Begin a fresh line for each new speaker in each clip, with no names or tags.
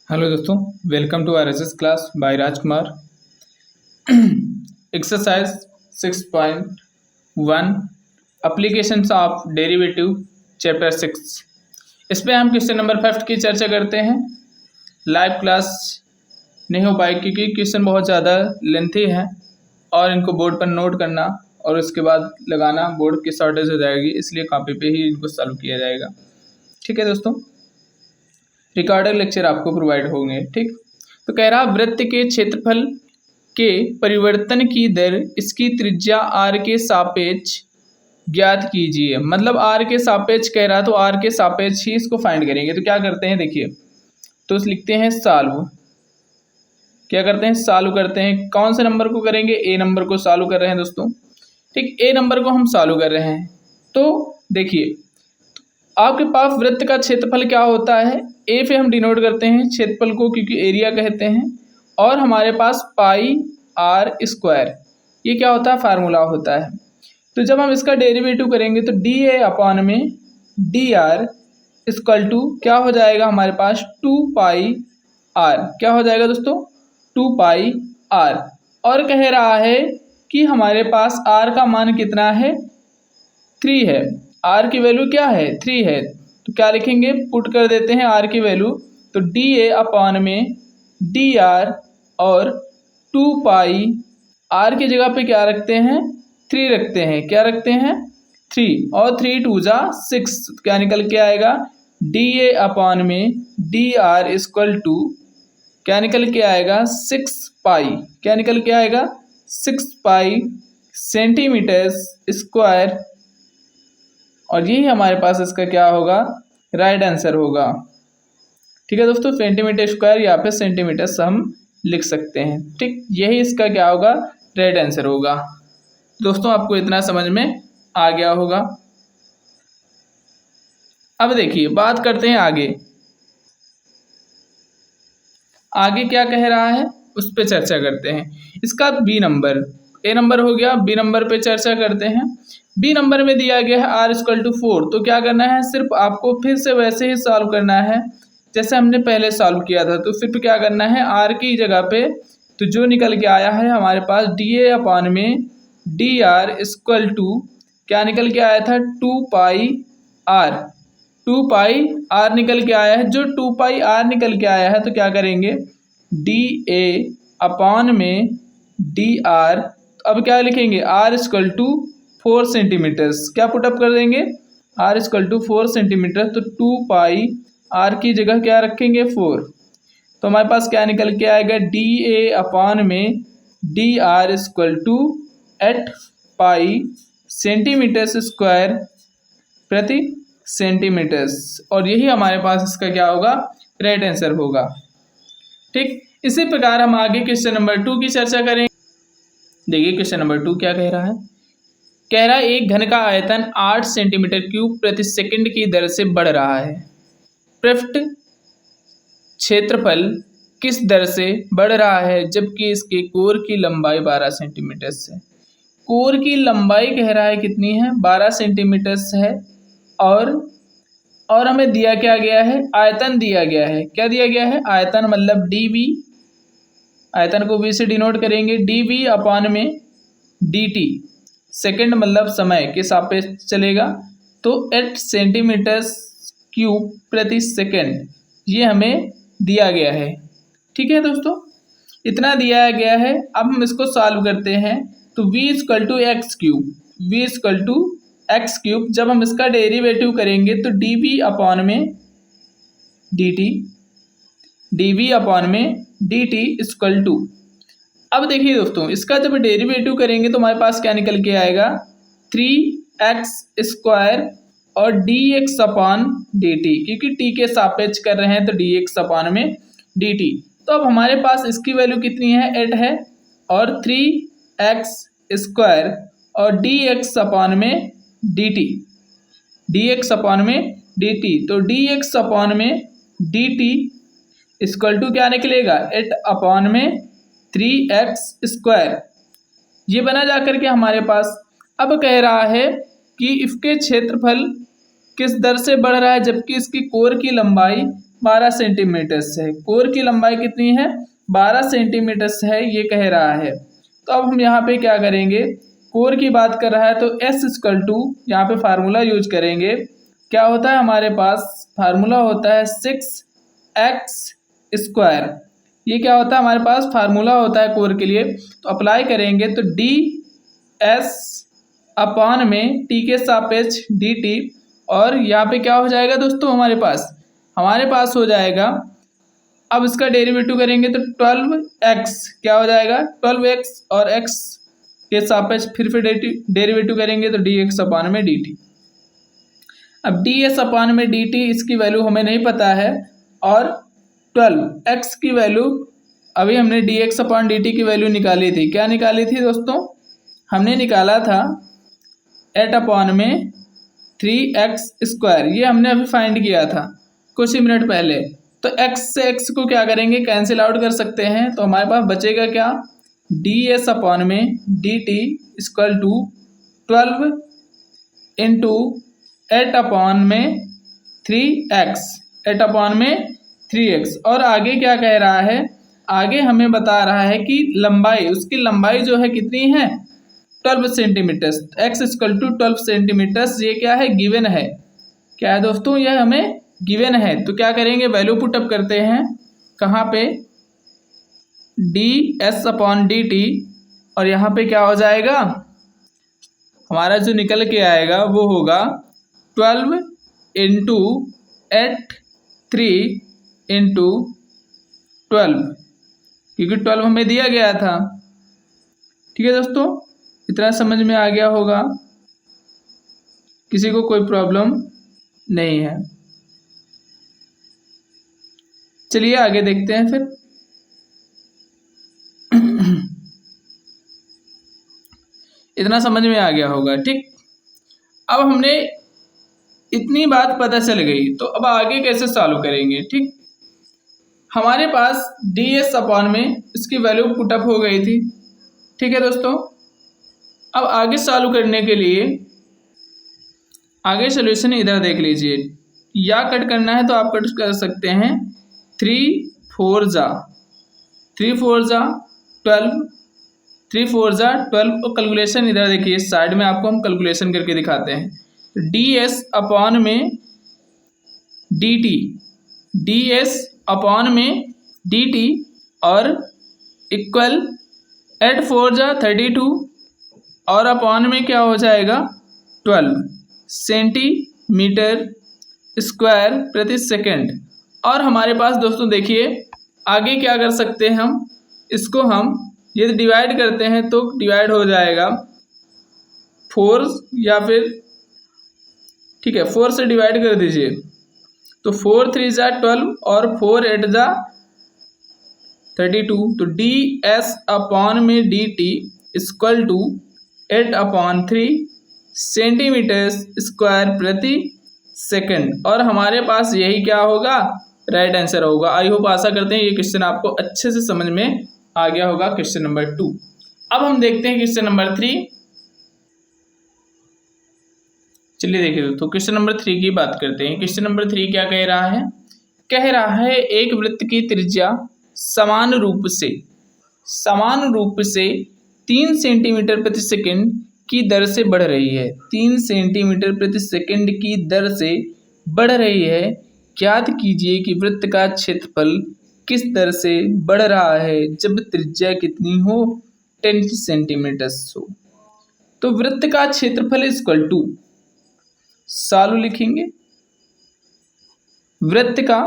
Hello दोस्तों, welcome to RSS class by Rajkumar. Exercise 6.1 applications of derivative chapter 6। इस पे हम क्वेश्चन नंबर 5 की चर्चा करते हैं। लाइव क्लास नहीं हो पाई क्योंकि क्वेश्चन बहुत ज़्यादा लेंथी है और इनको बोर्ड पर नोट करना और उसके बाद लगाना बोर्ड की शॉर्टेज हो जाएगी, इसलिए कॉपी पे ही इनको सॉल्व किया जाएगा। ठीक है दोस्तों, रिकॉर्डेड लेक्चर आपको प्रोवाइड होंगे। ठीक, तो कह रहा वृत्त के क्षेत्रफल के परिवर्तन की दर इसकी त्रिज्या r के सापेक्ष ज्ञात कीजिए। मतलब r के सापेक्ष कह रहा, तो r के सापेक्ष ही इसको फाइंड करेंगे। तो क्या करते हैं, देखिए, तो लिखते हैं सॉल्व। क्या करते हैं, सॉल्व करते हैं। कौन से नंबर को करेंगे, ए नंबर को सॉल्व कर रहे हैं दोस्तों। ठीक, ए नंबर को हम सॉल्व कर रहे हैं। तो देखिए, आपके पास वृत्त का क्षेत्रफल क्या होता है, ए पे हम डिनोट करते हैं क्षेत्रफल को क्योंकि एरिया कहते हैं, और हमारे पास पाई आर स्क्वायर, ये क्या होता है, फार्मूला होता है। तो जब हम इसका डेरिवेटिव करेंगे तो डी ए अपॉन में डी आर इक्वल टू क्या हो जाएगा, हमारे पास 2 पाई आर। क्या हो जाएगा दोस्तों, 2 पाई आर। और कह रहा है कि हमारे पास आर का मान कितना है, 3 है। आर की वैल्यू क्या है, 3 है। तो क्या लिखेंगे, पुट कर देते हैं आर की वैल्यू। तो डी ए अपॉन में डी आर और 2 पाई आर की जगह पे क्या रखते हैं, 3 रखते हैं। क्या रखते हैं, 3, और 3 2 जा 6। क्या निकल के आएगा, डी ए अपॉन में डी आर इक्वल टू क्या निकल के आएगा, 6 पाई। क्या निकल के आएगा, 6 पाई सेंटीमीटर स्क्वायर। और यही हमारे पास इसका क्या होगा, राइट आंसर होगा। ठीक है दोस्तों, सेंटीमीटर स्क्वायर या फिर सेंटीमीटर हम लिख सकते हैं। ठीक, यही इसका क्या होगा, राइट आंसर होगा। दोस्तों आपको इतना समझ में आ गया होगा। अब देखिए, बात करते हैं आगे। आगे क्या कह रहा है उस पर चर्चा करते हैं। इसका बी नंबर, ए नंबर हो गया, बी नंबर पे चर्चा करते हैं। बी नंबर में दिया गया है आर इक्वल टू 4। तो क्या करना है, सिर्फ आपको फिर से वैसे ही सॉल्व करना है जैसे हमने पहले सॉल्व किया था। तो सिर्फ क्या करना है, आर की जगह पे तो जो निकल के आया है हमारे पास डी ए अपॉन में डी आर इक्वल टू क्या निकल के आया था, 2 पाई आर। 2 पाई आर निकल के आया है। जो 2 पाई आर निकल के आया है तो क्या करेंगे, डी ए अपॉन में डी आर। अब क्या लिखेंगे, आर इक्वल टू 4 सेंटीमीटर्स। क्या पुटअप कर देंगे, आर इक्वल टू 4 सेंटीमीटर। तो 2 पाई आर की जगह क्या रखेंगे, 4। तो हमारे पास क्या निकल के आएगा, डी ए अपॉन में D R equal to 8 pi centimetres square प्रति सेंटीमीटर्स। और यही हमारे पास इसका क्या होगा, राइट आंसर होगा। ठीक, इसी प्रकार हम आगे क्वेश्चन नंबर 2 की चर्चा करेंगे। देखिए क्वेश्चन नंबर 2 क्या कह रहा है। कह रहा है एक घन का आयतन 8 सेंटीमीटर क्यूब प्रति सेकंड की दर से बढ़ रहा है। पृष्ठ क्षेत्रफल किस दर से बढ़ रहा है जबकि इसके कोर की लंबाई 12 सेंटीमीटर है। कोर की लंबाई कह रहा है कितनी है, 12 सेंटीमीटर है। और हमें दिया क्या गया है, आयतन दिया गया है। क्या दिया गया है, आयतन, मतलब डी वी। आयतन को वी से डिनोट करेंगे, डी वी अपॉन में डी टी। सेकेंड मतलब समय के सापेक्ष चलेगा। तो 8 सेंटीमीटर क्यूब प्रति सेकेंड ये हमें दिया गया है। ठीक है दोस्तों, इतना दिया गया है। अब हम इसको सॉल्व करते हैं। तो v equal to x cube, v equal to x cube. जब हम इसका डेरिवेटिव करेंगे तो डी वी अपॉन में D T, D V upon में डी टी इक्वल टू। अब देखिए दोस्तों, इसका जब डेरिवेटिव करेंगे तो हमारे पास क्या निकल के आएगा, 3x स्क्वायर और dx अपॉन डी टी, क्योंकि t के सापेक्ष कर रहे हैं तो dx अपॉन में dt। तो अब हमारे पास इसकी वैल्यू कितनी है, 8 है, और 3x स्क्वायर और dx अपॉन में dt, dx अपॉन में dt। तो dx अपॉन में dt इक्वल टू क्या निकलेगा, 8 अपॉन में 3x स्क्वायर। ये बना जाकर के हमारे पास। अब कह रहा है कि इसके क्षेत्रफल किस दर से बढ़ रहा है जबकि इसकी कोर की लंबाई 12 सेंटीमीटर है। कोर की लंबाई कितनी है? 12 सेंटीमीटर है, ये कह रहा है। तो अब हम यहाँ पे क्या करेंगे, कोर की बात कर रहा है तो S इक्वल टू, यहाँ पे फार्मूला यूज करेंगे। क्या होता है हमारे पास? फार्मूला होता है 6x²। ये क्या होता है हमारे पास? फार्मूला होता है कोर के लिए। तो अप्लाई करेंगे तो ds अपॉन में t के सापेक्ष dt, और यहाँ पे क्या हो जाएगा दोस्तों हमारे पास हो जाएगा, अब इसका डेरिवेटिव करेंगे तो 12x क्या हो जाएगा? 12x और x के सापेक्ष फिर डेरिवेटिव करेंगे तो dx अपॉन में dt। अब ds अपॉन में dt इसकी वैल्यू हमें नहीं पता है, और 12x की वैल्यू अभी हमने dx अपॉन dt की वैल्यू निकाली थी। क्या निकाली थी दोस्तों? हमने निकाला था 8 अपॉन में 3x²। ये हमने अभी फाइंड किया था कुछ ही मिनट पहले। तो x से x को क्या करेंगे? कैंसिल आउट कर सकते हैं। तो हमारे पास बचेगा क्या? ds अपॉन में dt equal to 12 into 8 upon में 3x, 8 अपॉन में 3x। और आगे क्या कह रहा है? आगे हमें बता रहा है कि लंबाई, उसकी लंबाई जो है कितनी है? 12 centimetre. x equal to 12 centimetre, ये क्या है? गिवन है। क्या है दोस्तों? यह हमें गिवन है। तो क्या करेंगे? वैल्यू पुटअप करते हैं। कहाँ पे? ds अपॉन dt, और यहाँ पे क्या हो जाएगा? हमारा जो निकल के आएगा वो होगा 12 इंटू 8 3 इंटू 12, क्योंकि 12 हमें दिया गया था। ठीक है दोस्तों, इतना समझ में आ गया होगा, किसी को कोई प्रॉब्लम नहीं है। चलिए आगे देखते हैं फिर। इतना समझ में आ गया होगा, ठीक। अब हमने इतनी बात पता चल गई, तो अब आगे कैसे सॉल्व करेंगे? ठीक, हमारे पास ds अपॉन में इसकी वैल्यू पुटअप हो गई थी। ठीक है दोस्तों, अब आगे सॉल्व करने के लिए आगे सोल्यूशन इधर देख लीजिए। या कट करना है तो आप कट कर सकते हैं। 3 4 जा 12, 3 4 जा 12। और कैलकुलेशन इधर देखिए, साइड में आपको हम कैलकुलेशन करके दिखाते हैं। ds अपॉन में dt और इक्वल 8 4 जा 32, और अपॉन में क्या हो जाएगा? 12 सेंटीमीटर स्क्वायर प्रति सेकंड। और हमारे पास दोस्तों देखिए आगे क्या कर सकते हैं हम, इसको हम यदि डिवाइड करते हैं तो डिवाइड हो जाएगा 4, या फिर ठीक है 4 से डिवाइड कर दीजिए तो 4 3 जा 12 और 4 8 जा 32। तो ds अपॉन में dt equal to 8 upon 3 centimetre square प्रति सेकंड। और हमारे पास यही क्या होगा? राइट आंसर होगा। आई होप, आशा करते हैं ये क्वेश्चन आपको अच्छे से समझ में आ गया होगा। Question number 2। अब हम देखते हैं क्वेश्चन नंबर 3। चलिए देखिए दोस्तों, क्वेश्चन नंबर 3 की बात करते हैं। क्वेश्चन नंबर 3 क्या कह रहा है? कह रहा है एक वृत्त की त्रिज्या समान रूप से 3 सेंटीमीटर प्रति सेकंड की दर से बढ़ रही है। 3 सेंटीमीटर प्रति सेकंड की दर से बढ़ रही है। ज्ञात कीजिए कि वृत्त का क्षेत्रफल किस दर से बढ़ रहा है जब त्रिज्या कितनी हो? 10 सेंटीमीटर हो। तो वृत्त का क्षेत्रफल इक्वल टू, सॉल्व लिखेंगे, वृत्त का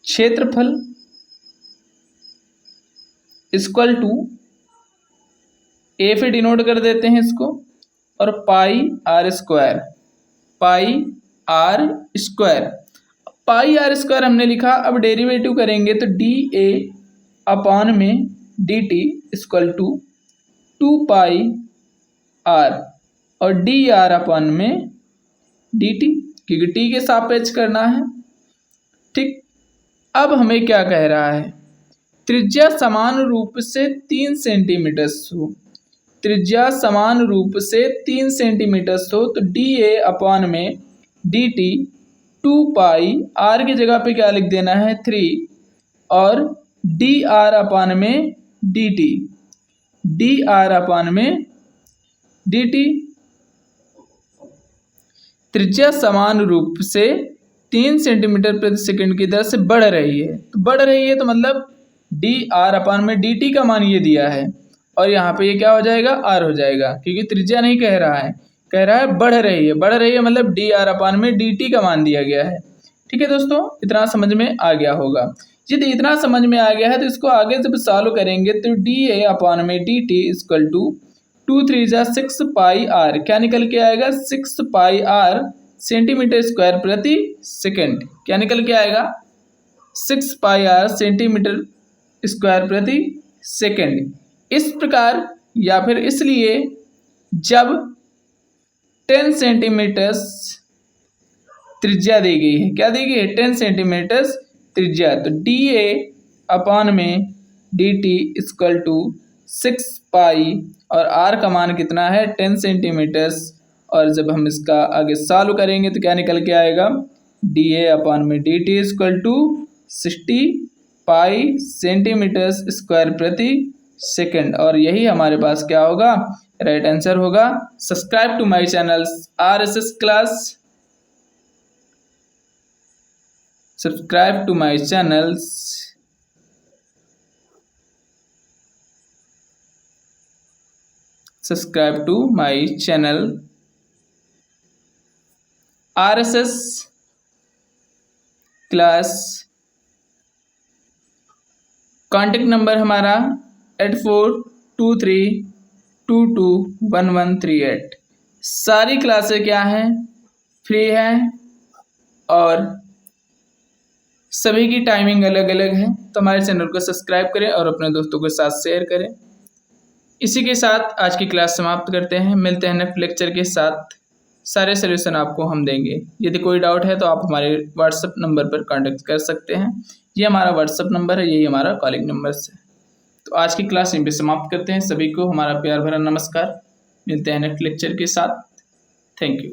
क्षेत्रफल इक्वल टू, ए पे डिनोट कर देते हैं इसको, और पाई आर स्क्वायर हमने लिखा। अब डेरिवेटिव करेंगे तो डी ए अपॉन में D T equal to 2 pi R, और डी आर अपॉन में डी टी, क्योंकि टी के सापेक्ष करना है। ठीक, अब हमें क्या कह रहा है? त्रिज्या समान रूप से 3 सेंटीमीटर हो। त्रिज्या समान रूप से 3 सेंटीमीटर हो तो डी ए अपॉन में डी टी 2 पाई आर की जगह पे क्या लिख देना है 3 और डी आर अपान में D T, D R upon में डी टी। त्रिज्या समान रूप से 3 सेंटीमीटर प्रति सेकंड की दर से बढ़ रही है, तो बढ़ रही है तो मतलब डी आर अपान में डी टी का मान ये दिया है और यहाँ पे ये क्या हो जाएगा आर हो जाएगा, क्योंकि त्रिज्या नहीं कह रहा है, कह रहा है बढ़ रही है, बढ़ रही है मतलब डी आर अपान में डी टी का मान दिया गया है। ठीक है दोस्तों, इतना समझ में आ गया होगा। यदि इतना समझ में आ गया है तो इसको आगे जब सॉल्व करेंगे तो डी ए अपान में डी टी इक्वल टू 2 3 जा 6 पाई आर, क्या निकल के आएगा 6 पाई आर सेंटीमीटर स्क्वायर प्रति सेकंड, क्या निकल के आएगा 6 पाई आर सेंटीमीटर स्क्वायर प्रति सेकंड। इस प्रकार या फिर इसलिए जब 10 सेंटीमीटर त्रिज्या दी गई है, क्या दी गई है 10 सेंटीमीटर त्रिज्या, तो डी ए अपान में डी टी इक्वल टू 6 पाई और आर का मान कितना है 10 सेंटीमीटर्स, और जब हम इसका आगे सॉल्व करेंगे तो क्या निकल के आएगा डी ए अपान में D T equal to 60 pi centimetres square प्रति सेकंड, और यही हमारे पास क्या होगा राइट आंसर होगा। Subscribe to my channel RSS class, subscribe to my channels, subscribe to my channel RSS class. Contact number हमारा 8423221138। सारी क्लासें क्या हैं फ्री हैं और सभी की टाइमिंग अलग अलग है, तो हमारे चैनल को सब्सक्राइब करें और अपने दोस्तों के साथ शेयर करें। इसी के साथ आज की क्लास समाप्त करते हैं, मिलते हैं नेक्स्ट लेक्चर के साथ। सारे सॉल्यूशन आपको हम देंगे, यदि कोई डाउट है तो आप हमारे व्हाट्सएप नंबर पर कांटेक्ट कर सकते हैं। ये हमारा व्हाट्सएप नंबर है, यही हमारा कॉलिंग नंबर है। तो आज की क्लास यहीं पे समाप्त करते हैं। सभी को हमारा प्यार भरा नमस्कार, मिलते हैं नेक्स्ट लेक्चर के साथ। Thank you.